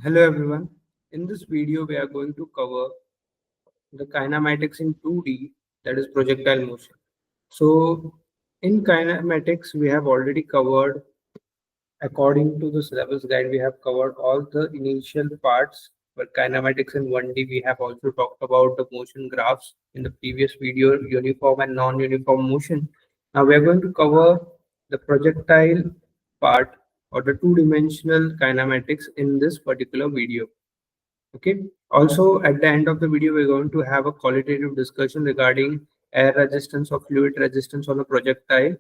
Hello everyone. In this video, we are going to cover the kinematics in 2D, that is projectile motion. So in kinematics, we have already covered, according to the syllabus guide, we have covered all the initial parts. But kinematics in 1D, we have also talked about the motion graphs in the previous video, uniform and non-uniform motion. Now we are going to cover the projectile part or the two-dimensional kinematics in this particular video. Okay. Also, at the end of the video, we're going to have a qualitative discussion regarding air resistance or fluid resistance on a projectile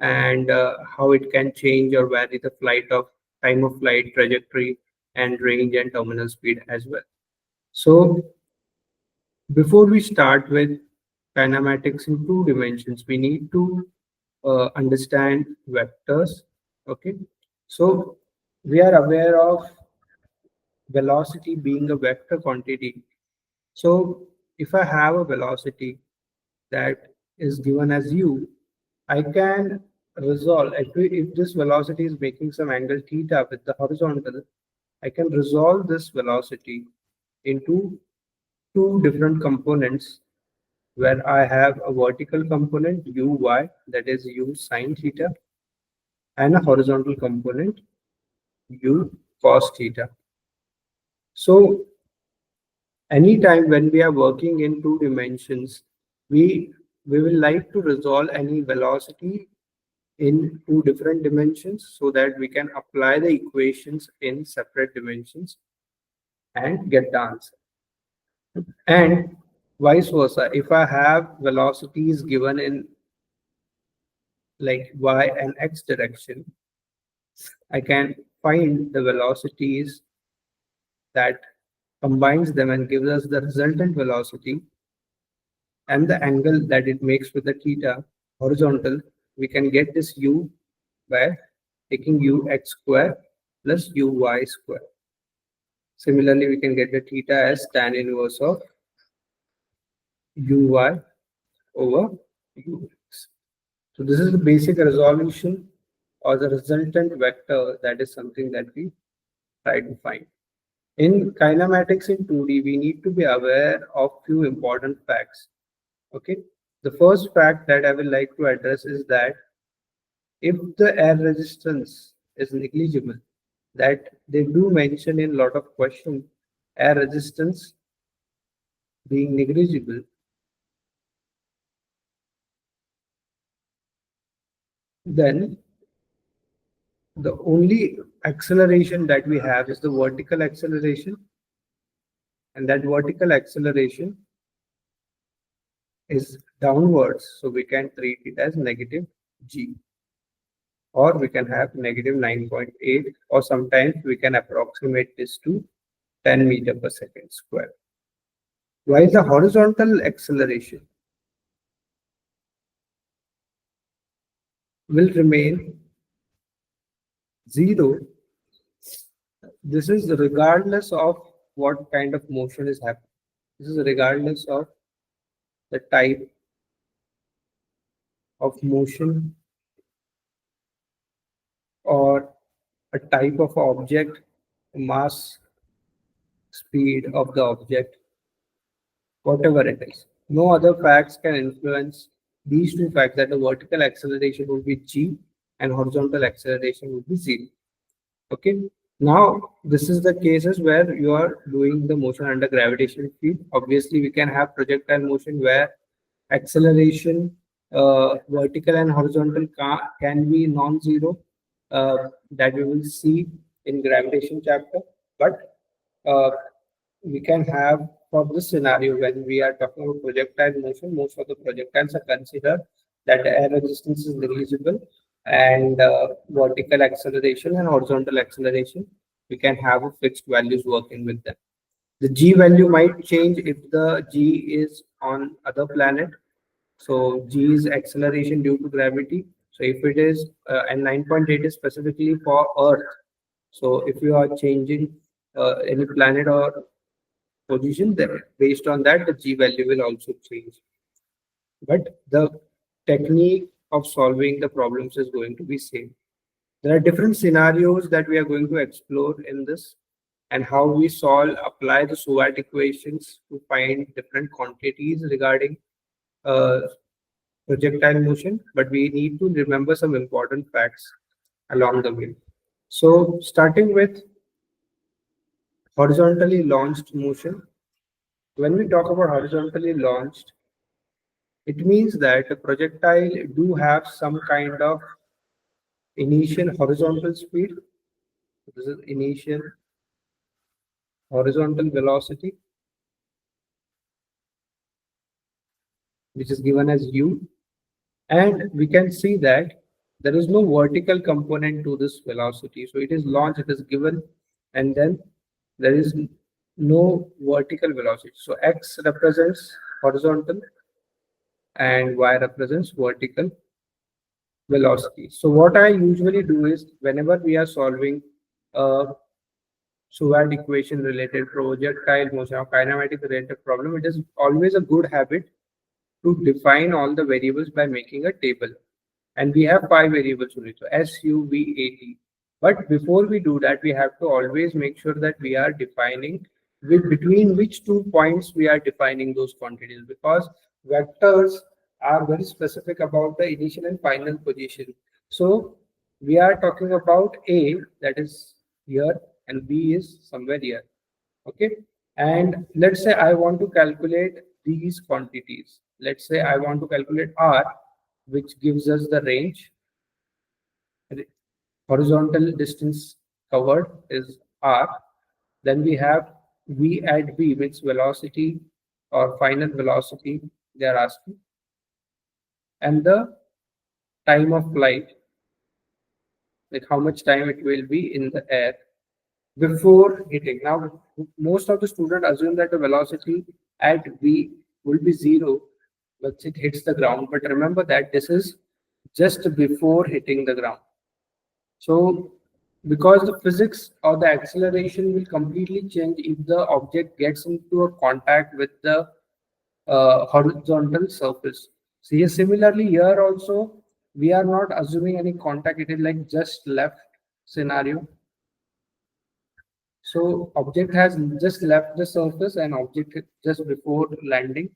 and how it can change or vary the time of flight, trajectory, and range and terminal speed as well. So, before we start with kinematics in two dimensions, we need to understand vectors. Okay. So, we are aware of velocity being a vector quantity. So if I have a velocity that is given as u, I can resolve, if this velocity is making some angle theta with the horizontal, I can resolve this velocity into two different components where I have a vertical component uy, that is u sine theta, and a horizontal component u cos theta. So anytime when we are working in two dimensions, we will like to resolve any velocity in two different dimensions so that we can apply the equations in separate dimensions and get the answer. And vice versa, if I have velocities given in like y and x direction, I can find the velocities that combines them and gives us the resultant velocity and the angle that it makes with the theta horizontal. We can get this u by taking ux square plus uy square. Similarly, we can get the theta as tan inverse of uy over ux. So this is the basic resolution or the resultant vector. That is something that we try to find. In kinematics in 2D, we need to be aware of few important facts. Okay. The first fact that I would like to address is that if the air resistance is negligible, that they do mention in a lot of questions, air resistance being negligible, then the only acceleration that we have is the vertical acceleration, and that vertical acceleration is downwards, so we can treat it as negative g, or we can have negative 9.8, or sometimes we can approximate this to 10 meter per second square. While the horizontal acceleration will remain 0, this is regardless of what kind of motion is happening. This is regardless of the type of motion or a type of object, mass, speed of the object, whatever it is. No other facts can influence these two facts, that the vertical acceleration will be g and horizontal acceleration will be 0. Okay. Now, this is the cases where you are doing the motion under gravitational field. Obviously, we can have projectile motion where acceleration, vertical and horizontal, can be non-zero, that we will see in gravitation chapter. But we can have, for this scenario, when we are talking about projectile motion, most of the projectiles are considered that air resistance is negligible, and vertical acceleration and horizontal acceleration, we can have a fixed values working with them. The g value might change if the g is on other planet. So g is acceleration due to gravity. So if it is, and 9.8 is specifically for Earth. So if you are changing any planet or position, there, based on that, the g value will also change. But the technique of solving the problems is going to be same. There are different scenarios that we are going to explore in this. and how we apply the SWOT equations to find different quantities regarding uh, projectile motion, but we need to remember some important facts along the way. So starting with horizontally launched motion. When we talk about horizontally launched, it means that the projectile do have some kind of initial horizontal speed. This is initial horizontal velocity, which is given as u. And we can see that there is no vertical component to this velocity. So it is launched, it is given, and then there is no vertical velocity. So x represents horizontal and y represents vertical velocity. So what I usually do is whenever we are solving a SWOT equation related projectile motion or kinematic related problem, it is always a good habit to define all the variables by making a table. And we have 5 variables only, so S, U, V, A, T. But before we do that, we have to always make sure that we are defining between which 2 points we are defining those quantities, because vectors are very specific about the initial and final position. So we are talking about A, that is here, and B is somewhere here. Okay. And let's say I want to calculate these quantities. Let's say I want to calculate R, which gives us the range. Horizontal distance covered is R. Then we have V at B, which velocity or final velocity they are asking. And the time of flight, like how much time it will be in the air before hitting. Now, most of the students assume that the velocity at V will be 0 once it hits the ground. But remember that this is just before hitting the ground. So, because the physics or the acceleration will completely change if the object gets into a contact with the horizontal surface. So here, similarly, here also, we are not assuming any contact. It is like just left scenario. So object has just left the surface and object just before landing.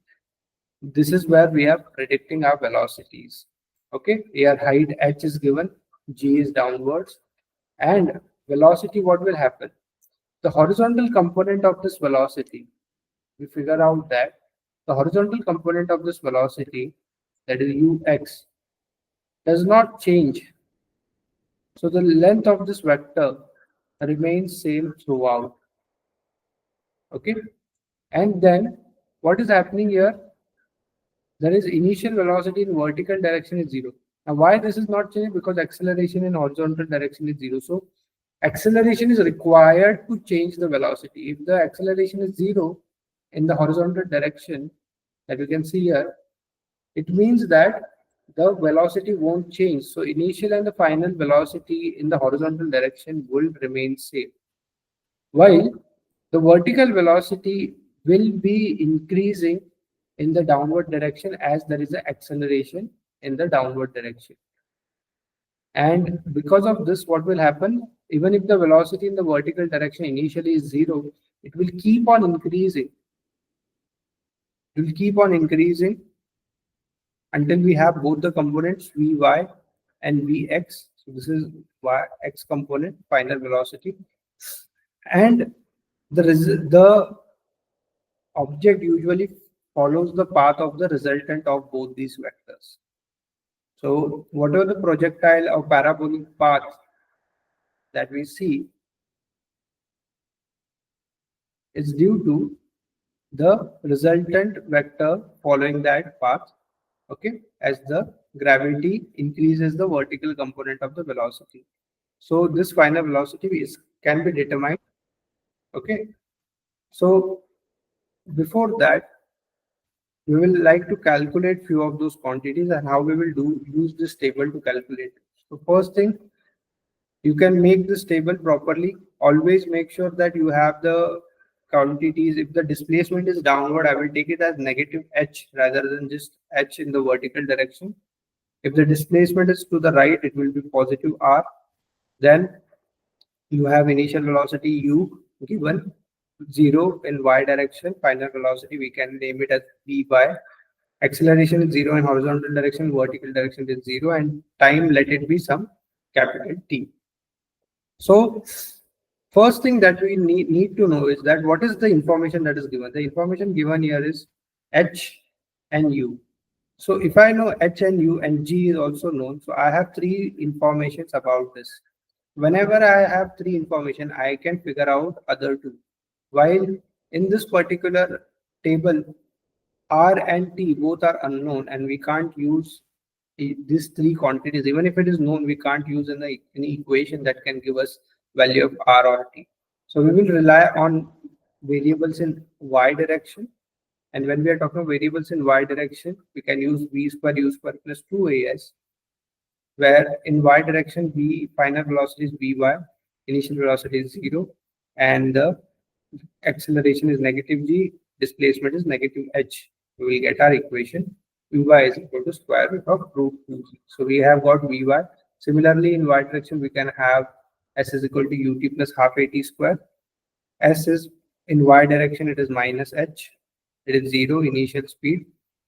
This is where we are predicting our velocities. Okay, here height h is given, g is downwards, and velocity, what will happen? The horizontal component of this velocity, we figure out that the horizontal component of this velocity, that is ux, does not change. So the length of this vector remains same throughout. Okay, and then what is happening here? There is initial velocity in vertical direction is 0. Now why this is not changing? Because acceleration in horizontal direction is 0. So acceleration is required to change the velocity. If the acceleration is 0 in the horizontal direction that you can see here, it means that the velocity won't change. So initial and the final velocity in the horizontal direction will remain same. While the vertical velocity will be increasing in the downward direction as there is an acceleration in the downward direction. And because of this, what will happen? Even if the velocity in the vertical direction initially is 0, it will keep on increasing. It will keep on increasing until we have both the components Vy and Vx. So this is X component, final velocity. And the object usually follows the path of the resultant of both these vectors. So whatever the projectile or parabolic path that we see is due to the resultant vector following that path. Okay, as the gravity increases the vertical component of the velocity. So this final velocity can be determined. Okay, so before that, we will like to calculate few of those quantities and how we will use this table to calculate. So first thing, you can make this table properly. Always make sure that you have the quantities. If the displacement is downward, I will take it as negative h rather than just h in the vertical direction. If the displacement is to the right, it will be positive r. Then you have initial velocity u, given 0 in y direction, final velocity we can name it as Vy. Acceleration is 0 in horizontal direction, vertical direction is 0, and time let it be some capital T. So first thing that we need to know is that what is the information that is given. The information given here is h and u. So if I know h and u and g is also known, so I have three informations about this. Whenever I have three information, I can figure out other two. While in this particular table, R and T both are unknown, and we can't use these three quantities. Even if it is known, we can't use any equation that can give us value of R or T. So we will rely on variables in y direction. And when we are talking variables in y direction, we can use v square u square plus 2as, where in y direction, v final velocity is vy, initial velocity is 0, and the acceleration is negative g, displacement is negative h. We will get our equation vy is equal to square root of root 2g. So we have got vy. Similarly, in y direction, we can have s is equal to ut plus half at square. S is in y direction, it is minus h. It is 0 initial speed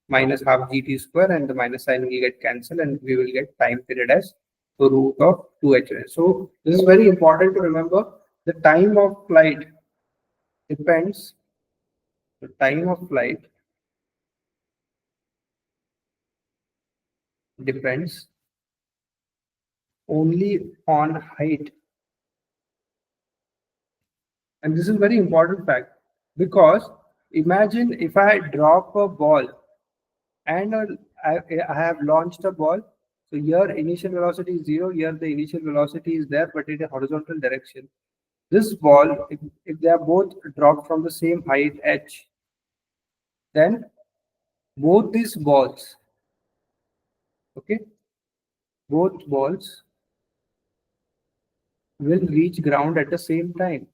minus half gt square, and the minus sign will get cancelled, and we will get time period as the root of 2h. So this is very important to remember. The time of flight depends. The time of flight depends only on height. And this is very important fact, because imagine if I drop a ball and I have launched a ball. So here initial velocity is 0, here the initial velocity is there, but in a horizontal direction. This ball, if they are both dropped from the same height h, then both these balls, okay, both balls will reach ground at the same time.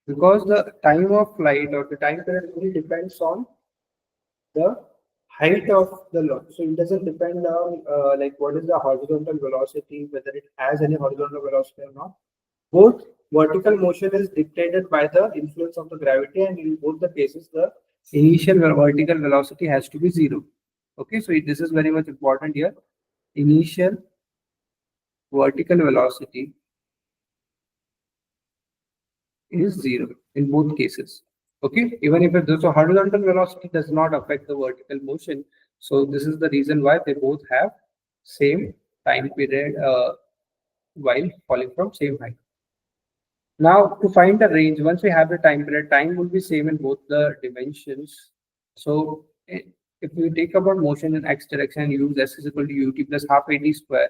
Because the time of flight or the time period only depends on the height of the launch. So it doesn't depend on like what is the horizontal velocity, whether it has any horizontal velocity or not. Both vertical motion is dictated by the influence of the gravity, and in both the cases, the initial vertical velocity has to be 0. Okay, so this is very much important here. Initial vertical velocity is 0 in both cases. Okay, even if it, so horizontal velocity does not affect the vertical motion. So this is the reason why they both have same time period while falling from same height. Now to find the range, once we have the time period, time will be same in both the dimensions. So if we take about motion in x direction and use s is equal to ut plus half at square,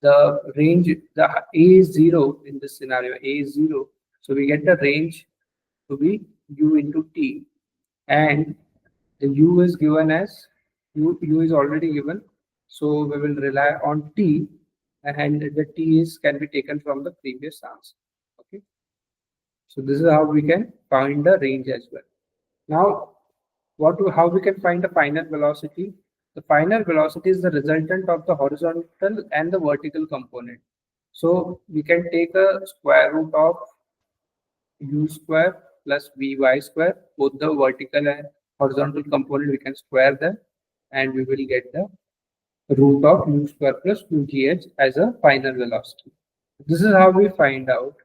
the range, the a is 0 in this scenario, a is 0. So we get the range to be u into t, and the u is given as u is already given, so we will rely on t, and the t is can be taken from the previous answer. Okay, so this is how we can find the range as well. Now how we can find the final velocity? The final velocity is the resultant of the horizontal and the vertical component. So we can take a square root of u square plus vy square. Both the vertical and horizontal component we can square them, and we will get the root of u square plus 2gh as a final velocity. This is how we find out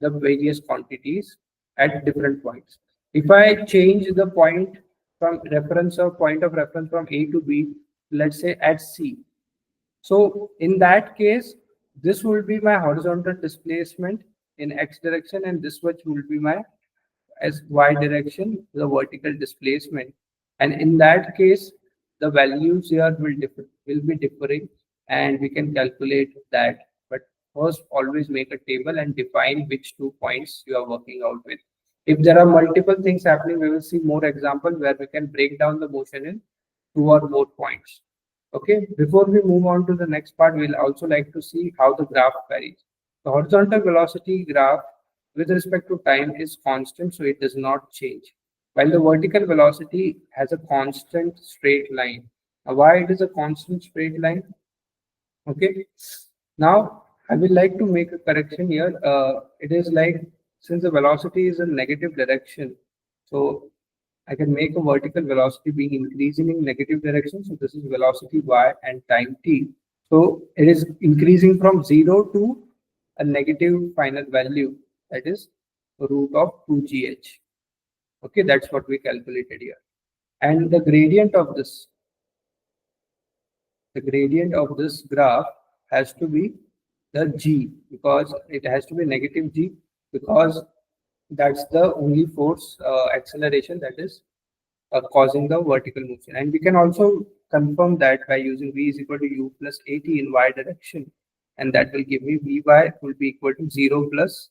the various quantities at different points. If I change the point from reference or point of reference from A to B, let's say at C. So in that case, this will be my horizontal displacement in X direction, and this which will be my as Y direction, the vertical displacement. And in that case, the values here will be differing, and we can calculate that. But first, always make a table and define which 2 points you are working out with. If there are multiple things happening, we will see more examples where we can break down the motion in 2 or more points. Okay, before we move on to the next part, we'll also like to see how the graph varies. The horizontal velocity graph with respect to time is constant, so it does not change. While the vertical velocity has a constant straight line. Now, why it is a constant straight line? Okay. Now I will like to make a correction here. It is like, since the velocity is in negative direction, so I can make a vertical velocity being increasing in negative direction. So this is velocity y and time t. So it is increasing from 0 to a negative final value, that is root of 2gh. Okay, that's what we calculated here. And the gradient of this graph has to be the g, because it has to be negative g, because that's the only force acceleration that is causing the vertical motion. And we can also confirm that by using v is equal to u plus at in y direction, and that will give me vy will be equal to 0 plus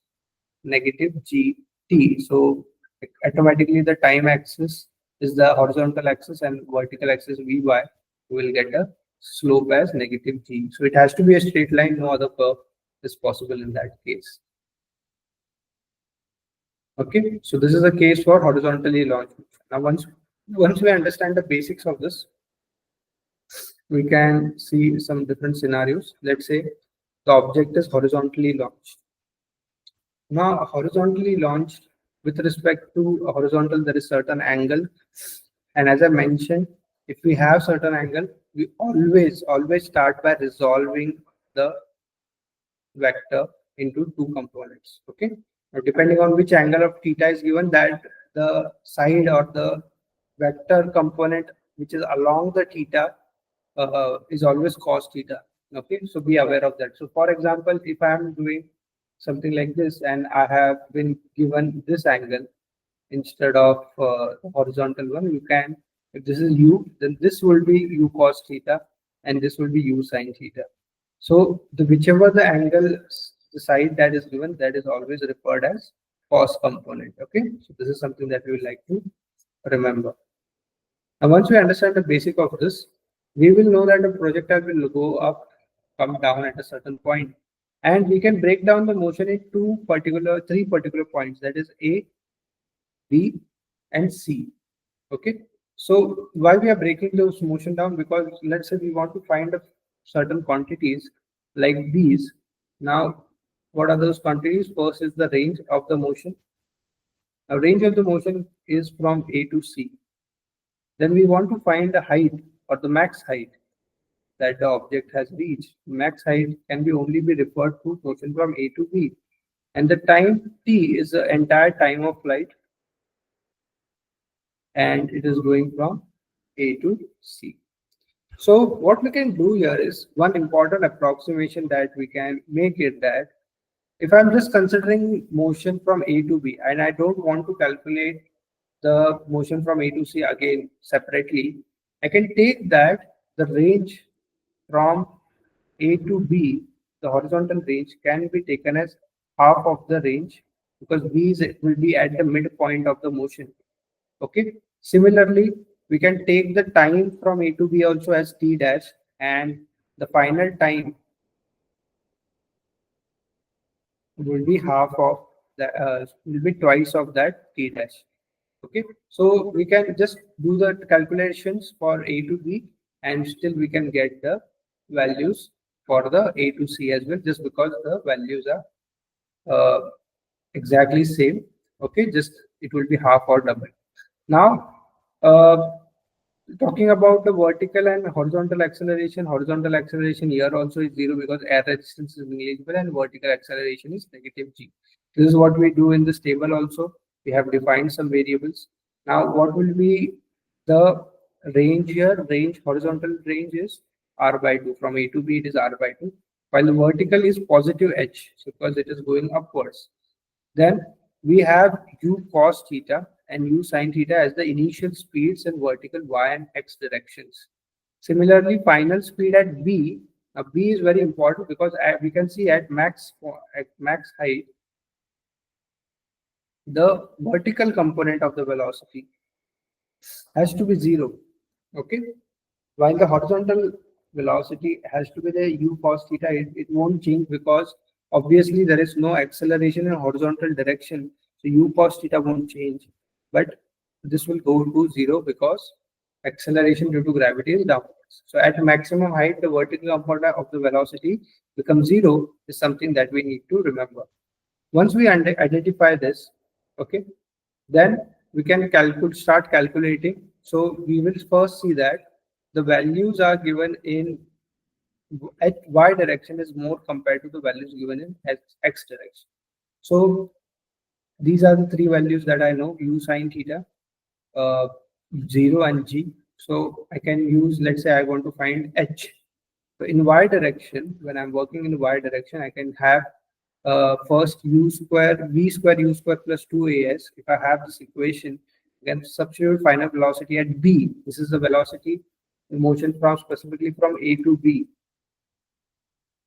negative gt. So automatically the time axis is the horizontal axis and vertical axis vy will get a slope as negative g. So it has to be a straight line, no other curve is possible in that case. Okay, so this is a case for horizontally launched. Now once we understand the basics of this, we can see some different scenarios. Let's say the object is horizontally launched. Now horizontally launched, with respect to a horizontal, there is certain angle, and as I mentioned, if we have certain angle, we always start by resolving the vector into two components. Okay, now depending on which angle of theta is given, that the side or the vector component which is along the theta is always cos theta. Okay, so be aware of that. So for example, if I am doing something like this and I have been given this angle instead of the horizontal one, you can, if this is u, then this will be u cos theta and this will be u sin theta. So the whichever the angle, the side that is given, that is always referred as cos component. Okay, so this is something that we would like to remember. Now once we understand the basic of this, we will know that the projectile will go up, come down at a certain point, and we can break down the motion in three particular points, that is A, B, and C. Okay, so why we are breaking those motion down? Because let's say we want to find a certain quantities like these. Now what are those quantities? First is the range of the motion. Now range of the motion is from A to C. Then we want to find the height or the max height that the object has reached. Max height can be only be referred to motion from A to B, and the time t is the entire time of flight, and it is going from A to C. So what we can do here is one important approximation that we can make it, that if I'm just considering motion from A to B and I don't want to calculate the motion from A to C again separately, I can take that the range from A to B, the horizontal range, can be taken as half of the range, because B will be at the midpoint of the motion. Okay. Similarly, we can take the time from A to B also as t dash, and the final time will be half of the will be twice of that t dash. Okay, so we can just do the calculations for A to B, and still we can get the values for the A to C as well, just because the values are exactly same. Okay, just it will be half or double. Now talking about the vertical and horizontal acceleration here also is 0, because air resistance is negligible, and vertical acceleration is negative g. This is what we do in this table also. We have defined some variables. Now what will be the range here? Horizontal range is r by 2. From A to B it is r by 2, while the vertical is positive h, so because it is going upwards. Then we have u cos theta and u sin theta as the initial speeds in vertical y and x directions. Similarly, final speed at B. Now B is very important, because we can see at max height, the vertical component of the velocity has to be 0. Okay, while the horizontal velocity has to be the u cos theta, it won't change, because obviously there is no acceleration in horizontal direction, so u cos theta won't change, but this will go to 0 because acceleration due to gravity is downwards. points. So at maximum height, the vertical component of the velocity becomes 0 is something that we need to remember. Once we identify this, okay, then we can start calculating. So we will first see that the values are given in at y direction is more compared to the values given in x direction. So these are the three values that I know: u sine theta, uh, 0 and g. So I can use, let's say I want to find h. So in y direction, when I'm working in y direction, I can have first v square u square plus 2as. If I have this equation, I can substitute final velocity at b. This is the velocity in motion from specifically from a to b.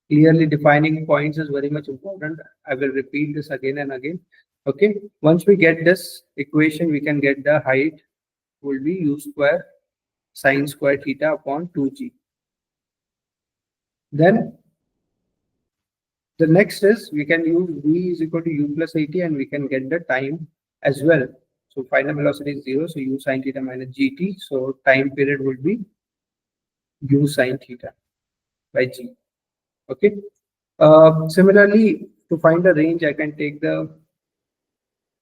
Clearly defining points is very much important. I will repeat this again and again. Okay, once we get this equation, we can get the height will be u square sine square theta upon 2g. Then the next is we can use v is equal to u plus 80 and we can get the time as well. So final velocity is 0, so u sine theta minus gt. So time period will be u sine theta by g. Okay. Similarly, to find the range, I can take the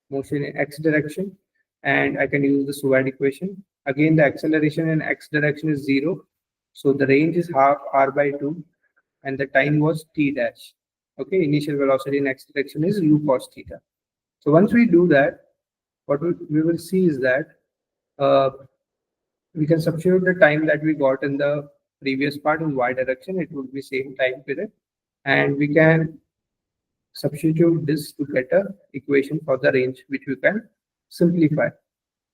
motion in x direction and I can use the Seward equation. Again, the acceleration in x direction is 0. So the range is half r by 2 and the time was t dash. Okay, initial velocity in x direction is u cos theta. So once we do that, what we will see is that we can substitute the time that we got in the previous part in y direction. It would be same time period, and we can substitute this to get a equation for the range, which we can simplify.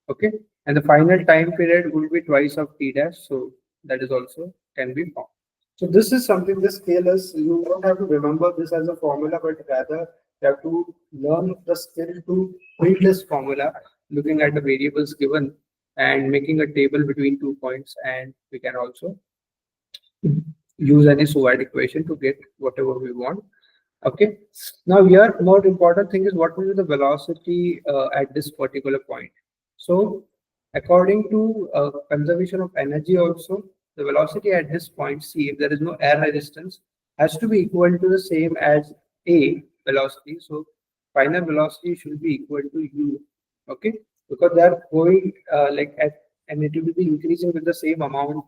Okay, and the final time period will be twice of t dash, so that is also can be found. So this is something, this scale is, you don't have to remember this as a formula, but rather you have to learn the skill to build this formula, looking at the variables given and making a table between 2 points, and we can also use any Seward equation to get whatever we want. Okay, now here more important thing is what will be the velocity at this particular point. So according to conservation of energy also, the velocity at this point C, if there is no air resistance, has to be equal to the same as A velocity. So final velocity should be equal to U. Okay, because they are going and it will be increasing with the same amount.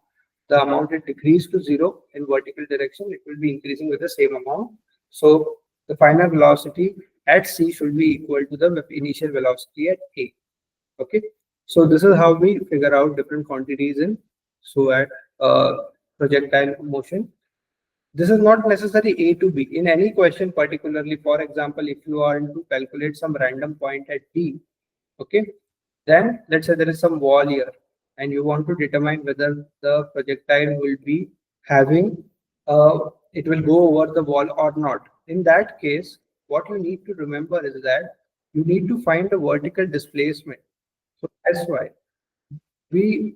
The amount it decreased to 0 in vertical direction, it will be increasing with the same amount. So the final velocity at C should be equal to the initial velocity at A. Okay, so this is how we figure out different quantities in Seward projectile motion. This is not necessarily A to B. In any question, particularly, for example, if you are to calculate some random point at D, okay, then let's say there is some wall here and you want to determine whether the projectile will be having it will go over the wall or not. In that case, what you need to remember is that you need to find the vertical displacement. So that's why we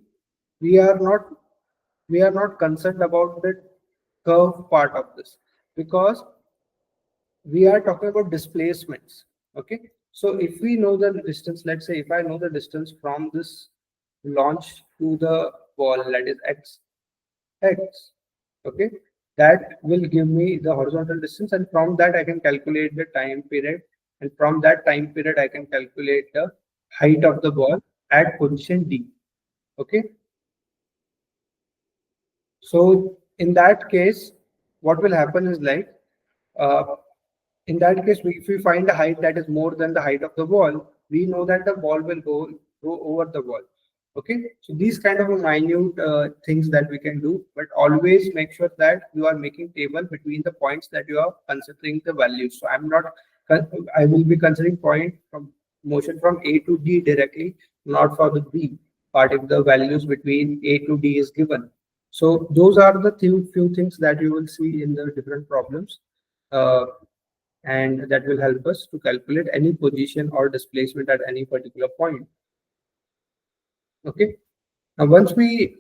are not concerned about the curve part of this, because we are talking about displacements. Okay, so if we know the distance, let's say if I know the distance from this launch to the wall, that is x, okay, that will give me the horizontal distance, and from that I can calculate the time period, and from that time period I can calculate the height of the ball at position D. Okay, so in that case, what will happen is like in that case, if we find a height that is more than the height of the wall, we know that the ball will go over the wall. Okay, so these kind of minute things that we can do, but always make sure that you are making table between the points that you are considering the values. So I will be considering point from motion from A to D directly, not for the B part if the values between A to D is given. So those are the few things that you will see in the different problems. And that will help us to calculate any position or displacement at any particular point. Okay, now once we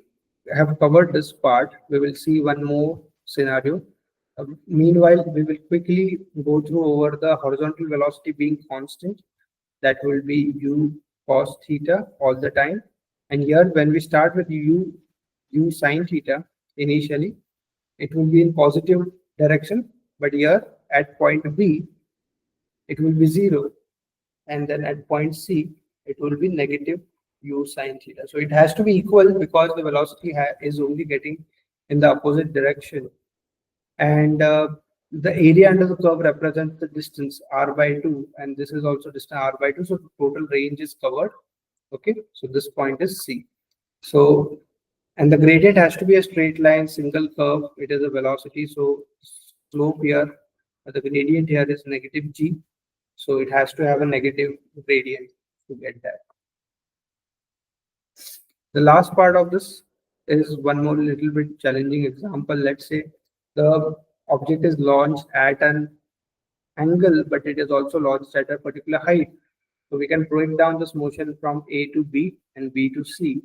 have covered this part, we will see one more scenario. Meanwhile, we will quickly go through over the horizontal velocity being constant. That will be u cos theta all the time. And here, when we start with u sine theta, initially, it will be in positive direction, but here at point B, it will be 0, and then at point C, it will be negative u sine theta. So it has to be equal because the velocity is only getting in the opposite direction. And the area under the curve represents the distance r by 2, and this is also distance r by 2. So the total range is covered. Okay, so this point is C. So, and the gradient has to be a straight line, single curve. It is a velocity. So slope here, the gradient here is negative g. So it has to have a negative gradient to get that. The last part of this is one more little bit challenging example. Let's say the object is launched at an angle, but it is also launched at a particular height. So we can break down this motion from A to B and B to C.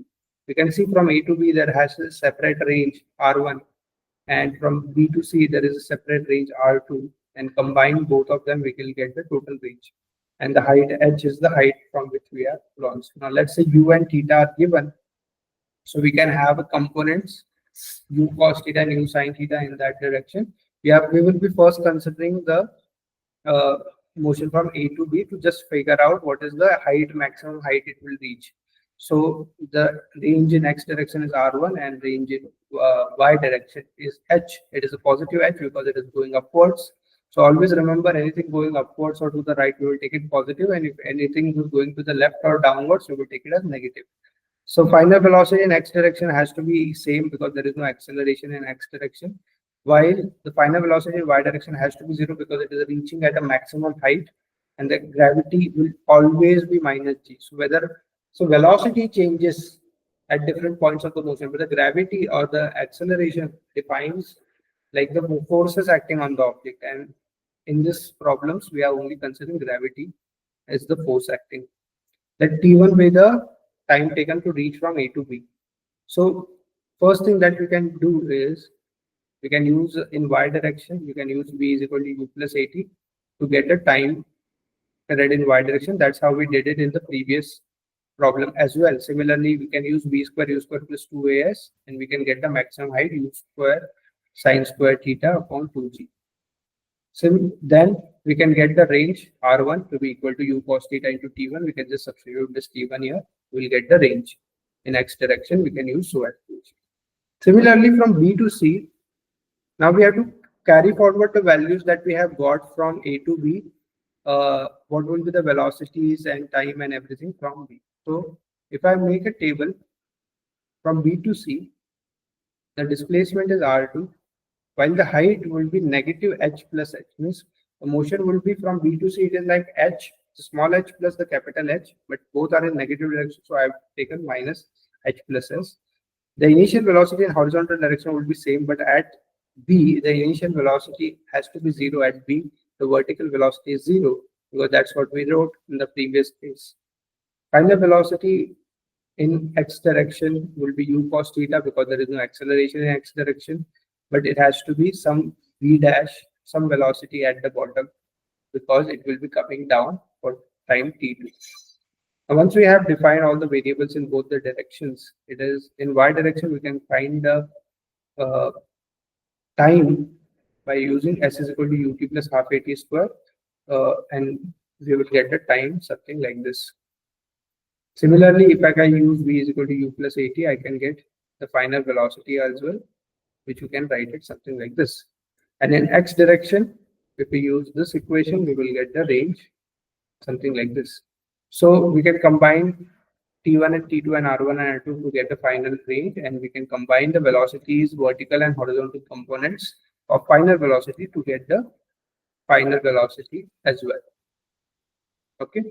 We can see from A to B there has a separate range R1, and from B to C there is a separate range R2, and combine both of them we will get the total range. And the height h is the height from which we are launched. Now let's say u and theta are given. So we can have a components u cos theta and u sin theta in that direction. We will be first considering the motion from A to B to just figure out what is the maximum height it will reach. So the range in x direction is r1 and range in y direction is h. It is a positive h because it is going upwards. So always remember, anything going upwards or to the right, we will take it positive, and if anything is going to the left or downwards, we will take it as negative. So final velocity in x direction has to be same because there is no acceleration in x direction, while the final velocity in y direction has to be 0 because it is reaching at a maximum height, and the gravity will always be minus g. So velocity changes at different points of the motion, but the gravity or the acceleration defines like the forces acting on the object. And in this problems, we are only considering gravity as the force acting. Let T1 be the time taken to reach from A to B. So first thing that we can do is we can use in y direction, we can use v is equal to u plus at to get a time period in y direction. That's how we did it in the previous problem as well. Similarly, we can use v square u square plus 2as, and we can get the maximum height u square sine square theta upon 2g. So then we can get the range r1 to be equal to u cos theta into t1. We can just substitute this t1 here. We'll get the range in x direction. We can use so as. Similarly, from b to c, now we have to carry forward the values that we have got from A to B. What will be the velocities and time and everything from B. So if I make a table from B to C, the displacement is R2, while the height will be negative h plus h. Means the motion will be from B to C, it is like h, the small h plus the capital H, but both are in negative direction. So I have taken minus h plus s. The initial velocity in horizontal direction will be same, but at B, the initial velocity has to be 0 at B. The vertical velocity is 0 because that's what we wrote in the previous case. Final velocity in x direction will be u cos theta because there is no acceleration in x direction, but it has to be some v dash, some velocity at the bottom because it will be coming down for time t2. Now, once we have defined all the variables in both the directions, it is in y direction we can find the time by using s is equal to ut plus half at square, and we will get the time something like this. Similarly, if I can use v is equal to u plus at, I can get the final velocity as well, which you can write it something like this. And in x direction, if we use this equation, we will get the range something like this. So we can combine T1 and T2 and R1 and R2 to get the final range, and we can combine the velocities, vertical and horizontal components of final velocity to get the final velocity as well. Okay.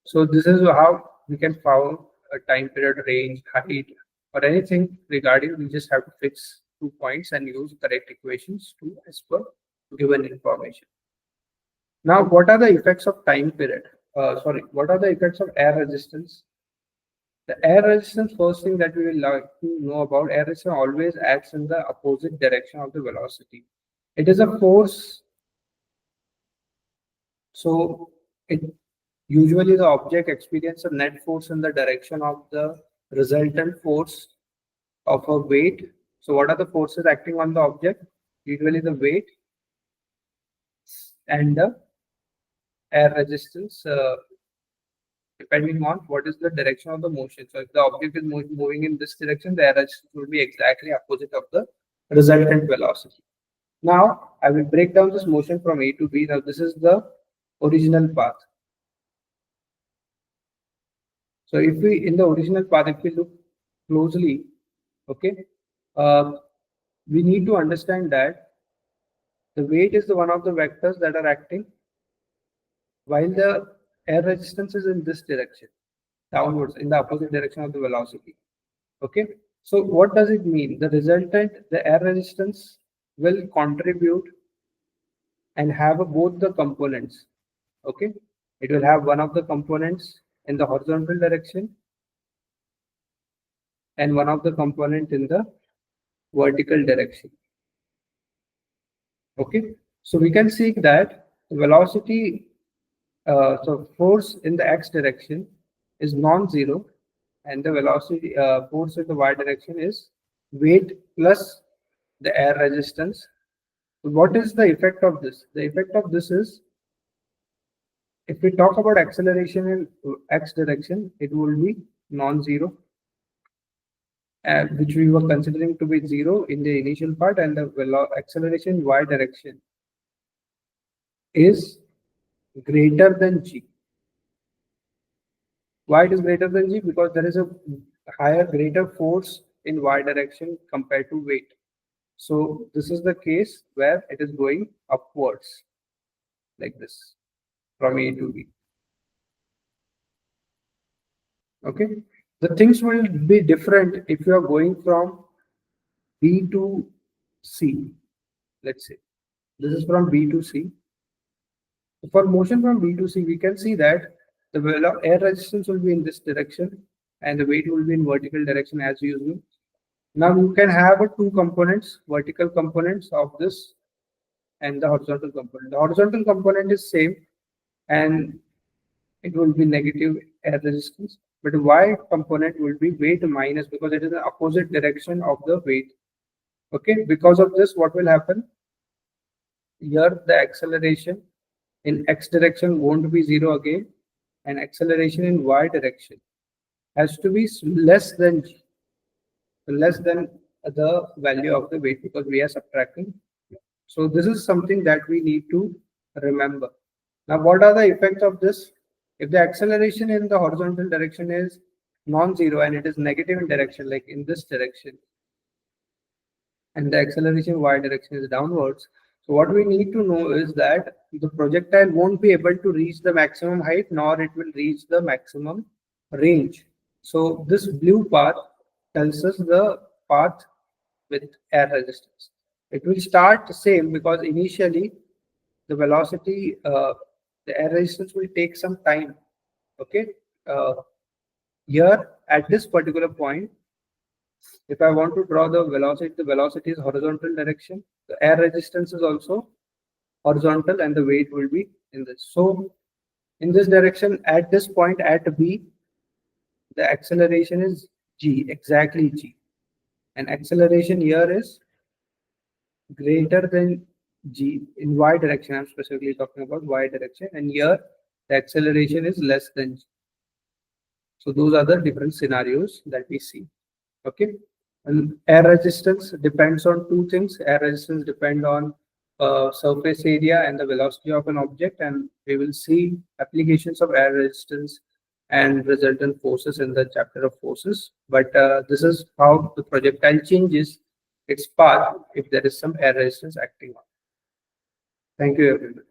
So this is how we can find a time period, range, height, or anything regarding. We just have to fix 2 points and use correct equations to as per given information. Now, what are the effects of time period? What are the effects of air resistance? The air resistance, first thing that we will like to know about, air resistance always acts in the opposite direction of the velocity. It is a force. So it usually the object experiences a net force in the direction of the resultant force of a weight. So what are the forces acting on the object? Usually the weight and the air resistance, depending on what is the direction of the motion. So if the object is moving in this direction, the air resistance will be exactly opposite of the resultant velocity. Now I will break down this motion from A to B. Now this is the original path. So if we, in the original path, if we look closely, okay, we need to understand that the weight is the one of the vectors that are acting, while the air resistance is in this direction, downwards, in the opposite direction of the velocity. Okay, so what does it mean? The resultant, the air resistance, will contribute and have both the components. Okay, it will have one of the components in the horizontal direction and one of the component in the vertical direction. Okay, so we can see that the velocity, so force in the x direction is non-zero, and the velocity force in the y direction is weight plus the air resistance. So what is the effect of this? The effect of this is, if we talk about acceleration in x direction, it will be non-zero, which we were considering to be 0 in the initial part, and the acceleration y direction is greater than g. Why it is greater than g? Because there is a greater force in y direction compared to weight. So this is the case where it is going upwards like this from A to B. Okay, the things will be different if you are going from B to C. Let's say this is from B to C. For motion from B to C, we can see that the air resistance will be in this direction and the weight will be in vertical direction as usual. Now you can have two components, vertical components of this and the horizontal component. The horizontal component is same and it will be negative air resistance, but the y component will be weight minus, because it is the opposite direction of the weight. Okay, because of this, what will happen? Here the acceleration in x direction won't be 0 again, and acceleration in y direction has to be less than g, less than the value of the weight, because we are subtracting. So this is something that we need to remember. Now what are the effects of this? If the acceleration in the horizontal direction is non-zero and it is negative in direction, like in this direction, and the acceleration y direction is downwards, so what we need to know is that the projectile won't be able to reach the maximum height, nor it will reach the maximum range. So this blue path tells us the path with air resistance. It will start the same, because initially the velocity, the air resistance will take some time. Okay, here at this particular point, if I want to draw the velocity is horizontal direction. The air resistance is also horizontal, and the weight will be in this. So in this direction, at this point at B, the acceleration is g, exactly g, and acceleration here is greater than g in y direction. I'm specifically talking about y direction, and here the acceleration is less than g. So those are the different scenarios that we see. Okay, and air resistance depends on two things. Air resistance depend on surface area and the velocity of an object, and we will see applications of air resistance and resultant forces in the chapter of forces. But this is how the projectile changes its path if there is some air resistance acting on. Thank you, everyone.